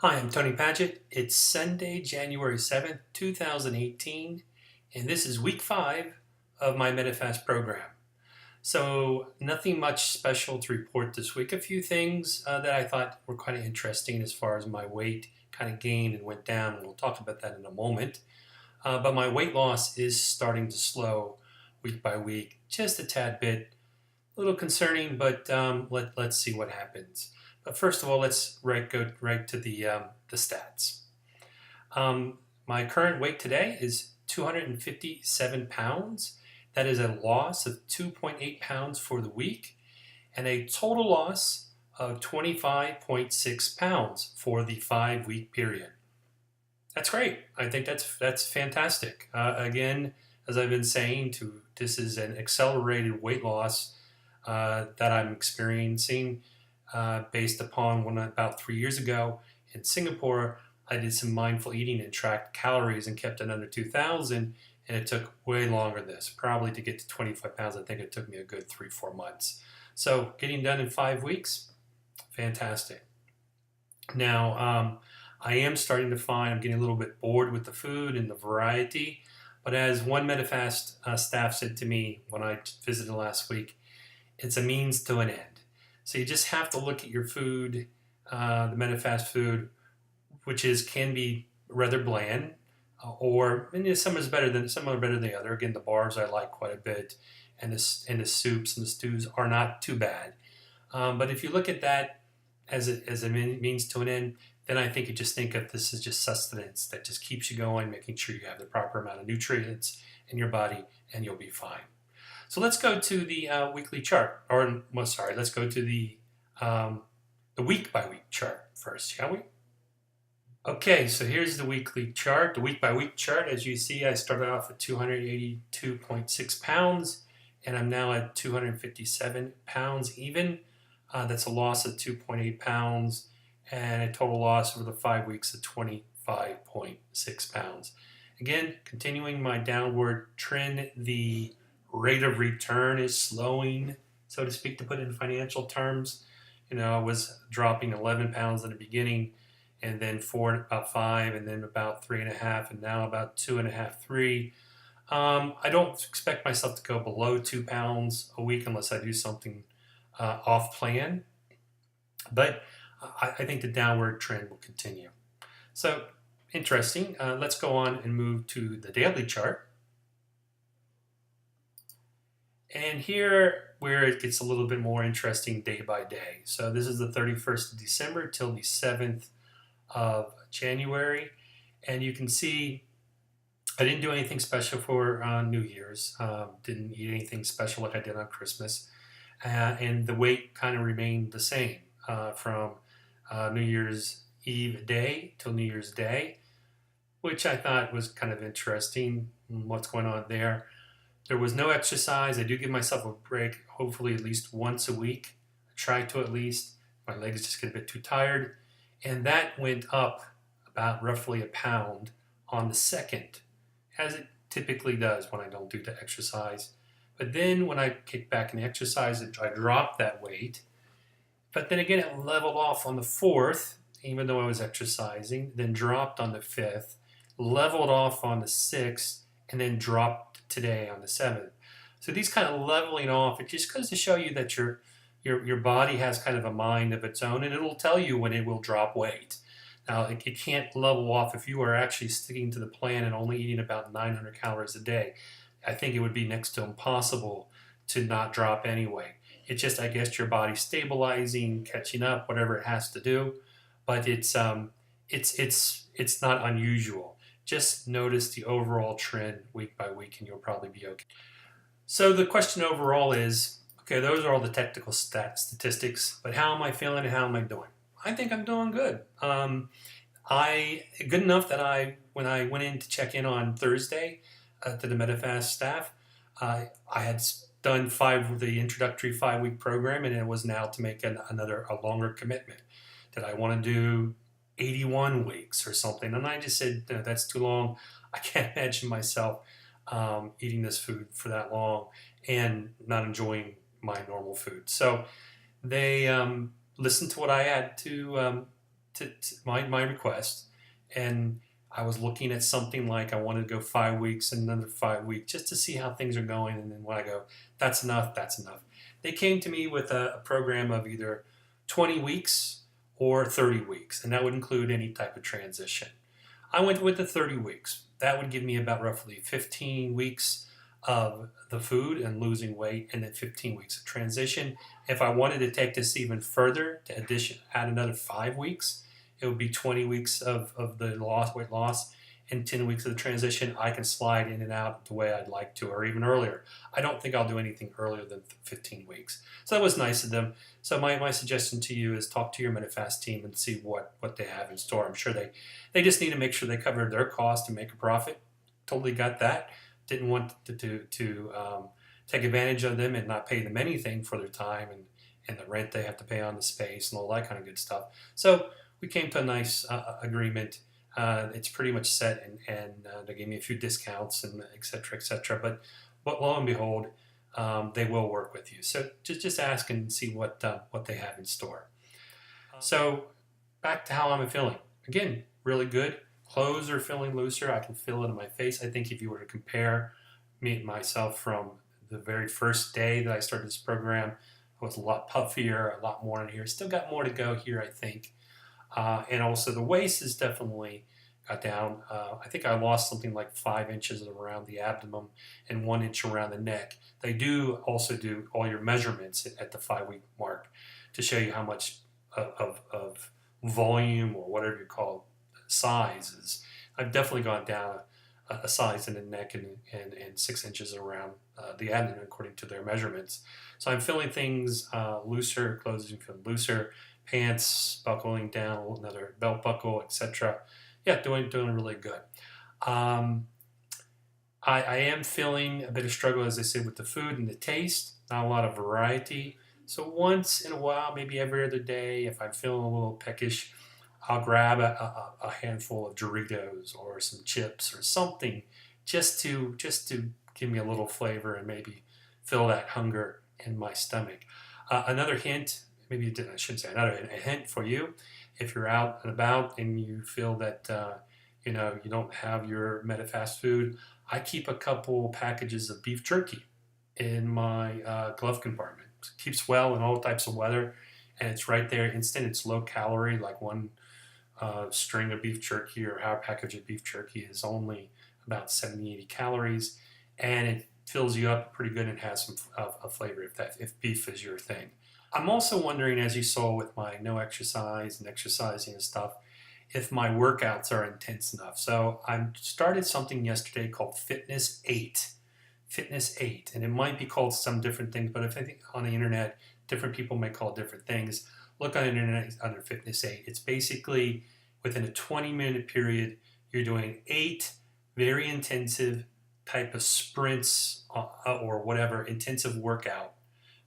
Hi, I'm Tony Paget. It's Sunday, January 7th, 2018, and this is week 5 of my Medifast program. So, nothing much special to report this week. A few things that I thought were kind of interesting as far as my weight kind of gained and went down, and we'll talk about that in a moment. But my weight loss is starting to slow week by week, just a tad bit. A little concerning, but let's see what happens. But first of all, let's go right to the stats. My current weight today is 257 pounds. That is a loss of 2.8 pounds for the week and a total loss of 25.6 pounds for the 5-week period. That's great. I think that's fantastic. Again, as I've been saying, this is an accelerated weight loss that I'm experiencing based upon when about 3 years ago in Singapore, I did some mindful eating and tracked calories and kept it under 2,000, and it took way longer than this. Probably to get to 25 pounds, I think it took me a good 3-4 months. So getting done in 5 weeks, fantastic. Now, I am starting to find I'm getting a little bit bored with the food and the variety, but as one Medifast staff said to me when I visited last week, it's a means to an end. So you just have to look at your food, the Medifast food, which can be rather bland, or some are better than the other. Again, the bars I like quite a bit, and the soups and the stews are not too bad. But if you look at that as a means to an end, then I think you just think of this as just sustenance that just keeps you going, making sure you have the proper amount of nutrients in your body, and you'll be fine. So let's go to the weekly chart, let's go to the week-by-week chart first, shall we? Okay, so here's the weekly chart, the week-by-week chart. As you see, I started off at 282.6 pounds, and I'm now at 257 pounds even. That's a loss of 2.8 pounds, and a total loss over the 5 weeks of 25.6 pounds. Again, continuing my downward trend, the rate of return is slowing, so to speak, to put it in financial terms. I was dropping 11 pounds in the beginning, and then about 5, and then about 3.5, and now about 2.5, 3. I don't expect myself to go below 2 pounds a week unless I do something off plan, but I think the downward trend will continue. So interesting. Let's go on and move to the daily chart. And here where it gets a little bit more interesting day by day. So this is the 31st of December till the 7th of January. And you can see I didn't do anything special for New Year's. Didn't eat anything special like I did on Christmas. And the weight kind of remained the same from New Year's Eve day till New Year's Day, which I thought was kind of interesting, what's going on there. There was no exercise. I do give myself a break, hopefully at least once a week. I try to at least. My legs just get a bit too tired. And that went up about roughly a pound on the 2nd, as it typically does when I don't do the exercise. But then when I kick back in the exercise, I dropped that weight. But then again, it leveled off on the 4th, even though I was exercising, then dropped on the 5th, leveled off on the 6th, and then dropped today on the 7th. So these kind of leveling off, it just goes to show you that your body has kind of a mind of its own, and it'll tell you when it will drop weight. Now, it can't level off if you are actually sticking to the plan and only eating about 900 calories a day. I think it would be next to impossible to not drop anyway. It's just, I guess, your body stabilizing, catching up, whatever it has to do. But it's not unusual. Just notice the overall trend week by week, and you'll probably be okay. So the question overall is, okay, those are all the technical statistics, but how am I feeling and how am I doing? I think I'm doing good. Good enough that when I went in to check in on Thursday to the Medifast staff, I had done the introductory 5-week program, and it was now to make a longer commitment. Did I want to do 81 weeks or something? And I just said, no, that's too long. I can't imagine myself eating this food for that long and not enjoying my normal food. So they listened to what I had to my request, and I was looking at something like I wanted to go 5 weeks and another 5 weeks just to see how things are going. And then when I go, that's enough, that's enough. They came to me with a program of either 20 weeks or 30 weeks, and that would include any type of transition. I went with the 30 weeks. That would give me about roughly 15 weeks of the food and losing weight, and then 15 weeks of transition. If I wanted to take this even further, to add another 5 weeks, it would be 20 weeks of the weight loss, and 10 weeks of the transition. I can slide in and out the way I'd like to, or even earlier. I don't think I'll do anything earlier than 15 weeks. So that was nice of them. So my suggestion to you is talk to your Medifast team and see what they have in store. I'm sure they just need to make sure they cover their cost and make a profit. Totally got that. Didn't want to take advantage of them and not pay them anything for their time and the rent they have to pay on the space and all that kind of good stuff. So we came to a nice agreement. It's pretty much set, and they gave me a few discounts and et cetera, but lo and behold, they will work with you. So just ask and see what they have in store. So back to how I'm feeling. Again, really good. Clothes are feeling looser. I can feel it in my face. I think if you were to compare me and myself from the very first day that I started this program, I was a lot puffier, a lot more in here. Still got more to go here, I think. And also the waist is definitely got down. I think I lost something like 5 inches around the abdomen and 1 inch around the neck. They do also do all your measurements at the 5-week mark to show you how much of volume, or whatever you call size is. I've definitely gone down a size in the neck and 6 inches around the abdomen according to their measurements. So I'm feeling things looser, clothes feeling looser, pants buckling down, another belt buckle, etc. Yeah, doing really good. I am feeling a bit of struggle, as I said, with the food and the taste. Not a lot of variety. So once in a while, maybe every other day, if I'm feeling a little peckish, I'll grab a handful of Doritos or some chips or something just to give me a little flavor and maybe fill that hunger in my stomach. Another hint, I shouldn't say another hint, a hint for you, if you're out and about and you feel that you don't have your Medifast food, I keep a couple packages of beef jerky in my glove compartment. It keeps well in all types of weather, and it's right there instant. It's low calorie, like one string of beef jerky or half package of beef jerky is only about 70-80 calories, and it fills you up pretty good and has some flavor if beef is your thing. I'm also wondering, as you saw with my no exercise and exercising and stuff, if my workouts are intense enough. So I started something yesterday called Fitness 8. Fitness 8, and it might be called some different things, but if I think on the internet, different people may call it different things. Look on the internet under Fitness 8. It's basically within a 20-minute period, you're doing 8 very intensive type of sprints or whatever, intensive workout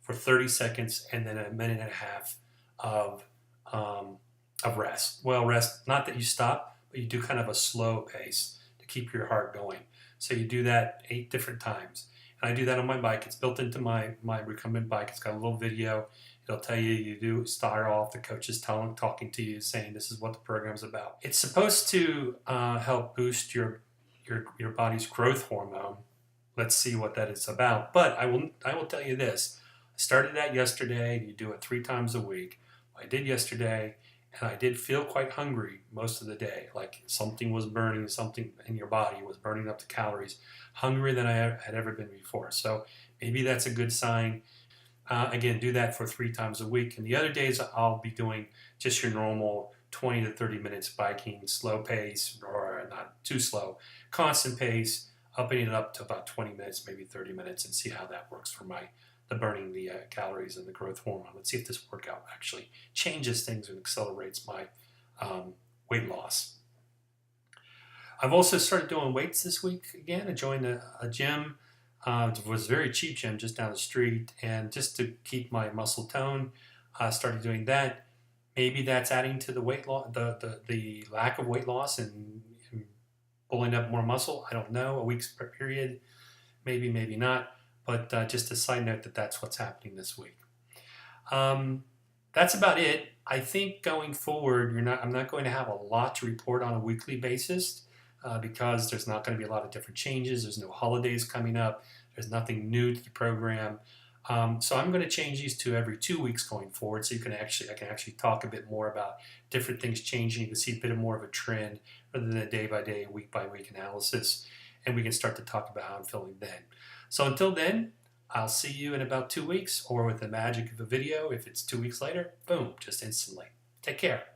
for 30 seconds and then a minute and a half of rest. Well, rest, not that you stop, but you do kind of a slow pace to keep your heart going. So you do that 8 different times. And I do that on my bike. It's built into my recumbent bike. It's got a little video. It'll tell you do start off. The coach is talking to you, saying this is what the program's about. It's supposed to help boost your body's growth hormone. Let's see what that is about. But I will tell you this. I started that yesterday. You do it 3 times a week. I did yesterday, and I did feel quite hungry most of the day. Like something in your body was burning up the calories, hungrier than I had ever been before. So maybe that's a good sign. Again, do that for 3 times a week. And the other days I'll be doing just your normal 20 to 30 minutes biking, slow pace, or not too slow, constant pace, upping it up to about 20 minutes, maybe 30 minutes, and see how that works for the burning the calories and the growth hormone. Let's see if this workout actually changes things and accelerates my weight loss. I've also started doing weights this week again. I joined a gym. It was a very cheap gym just down the street, and just to keep my muscle tone, I started doing that. Maybe that's adding to the weight loss, the lack of weight loss and pulling up more muscle. I don't know. A week's period, maybe not. But just a side note that's what's happening this week. That's about it. I think going forward, I'm not going to have a lot to report on a weekly basis because there's not going to be a lot of different changes. There's no holidays coming up. There's nothing new to the program. So I'm going to change these to every 2 weeks going forward, so I can actually talk a bit more about different things changing. You can see a bit more of a trend rather than a day by day, week by week analysis, and we can start to talk about how I'm feeling then. So until then, I'll see you in about 2 weeks, or with the magic of a video, if it's 2 weeks later, boom, just instantly. Take care.